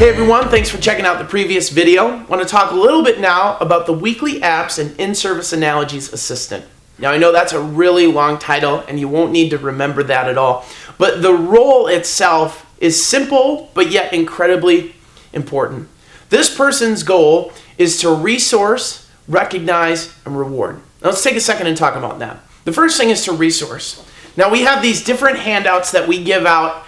Hey everyone, thanks for checking out the previous video. I want to talk a little bit now about the Weekly Apps and In-Service Analogies Assistant. Now I know that's a really long title and you won't need to remember that at all, but the role itself is simple but yet incredibly important. This person's goal is to resource, recognize, and reward. Now let's take a second and talk about that. The first thing is to resource. Now we have these different handouts that we give out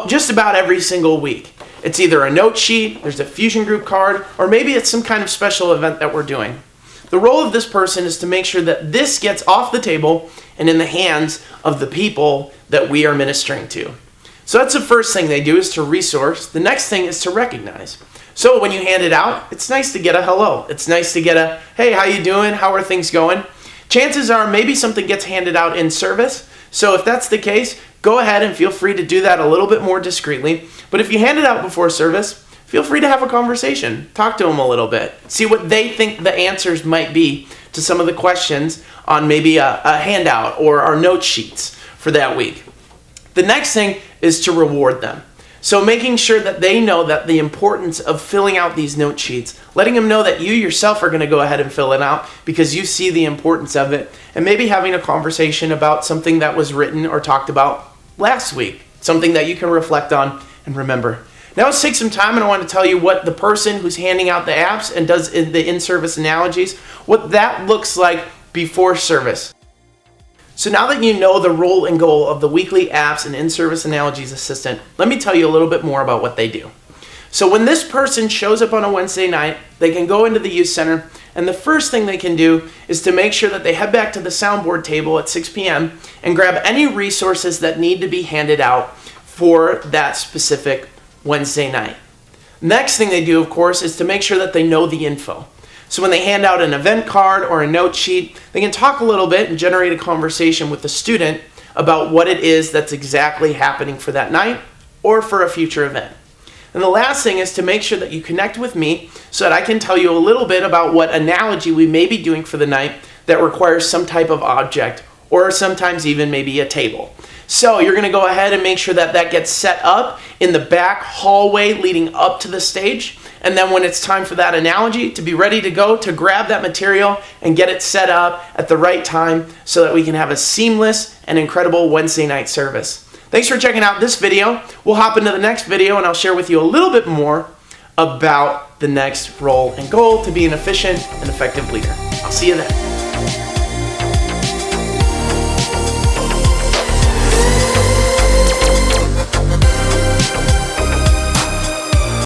just about every single week. It's either a note sheet, there's a fusion group card, or maybe it's some kind of special event that we're doing. The role of this person is to make sure that this gets off the table and in the hands of the people that we are ministering to. So that's the first thing they do, is to resource. The next thing is to recognize. So when you hand it out, it's nice to get a hello. It's nice to get a, hey, how you doing? How are things going? Chances are maybe something gets handed out in service. So if that's the case, go ahead and feel free to do that a little bit more discreetly. But if you hand it out before service, feel free to have a conversation. Talk to them a little bit. See what they think the answers might be to some of the questions on maybe a handout or our note sheets for that week. The next thing is to reward them. So making sure that they know that the importance of filling out these note sheets, letting them know that you yourself are going to go ahead and fill it out because you see the importance of it, and maybe having a conversation about something that was written or talked about last week, something that you can reflect on and remember. Now let's take some time, and I want to tell you what the person who's handing out the apps and does the in-service analogies, what that looks like before service. So now that you know the role and goal of the Weekly Apps and In-Service Analogies Assistant, let me tell you a little bit more about what they do. So when this person shows up on a Wednesday night, they can go into the youth center, and the first thing they can do is to make sure that they head back to the soundboard table at 6 p.m. and grab any resources that need to be handed out for that specific Wednesday night. Next thing they do, of course, is to make sure that they know the info. So when they hand out an event card or a note sheet, they can talk a little bit and generate a conversation with the student about what it is that's exactly happening for that night or for a future event. And the last thing is to make sure that you connect with me so that I can tell you a little bit about what analogy we may be doing for the night that requires some type of object or sometimes even maybe a table. So you're going to go ahead and make sure that that gets set up in the back hallway leading up to the stage. And then when it's time for that analogy to be ready to go, to grab that material and get it set up at the right time so that we can have a seamless and incredible Wednesday night service. Thanks for checking out this video. We'll hop into the next video and I'll share with you a little bit more about the next role and goal to be an efficient and effective leader. I'll see you then.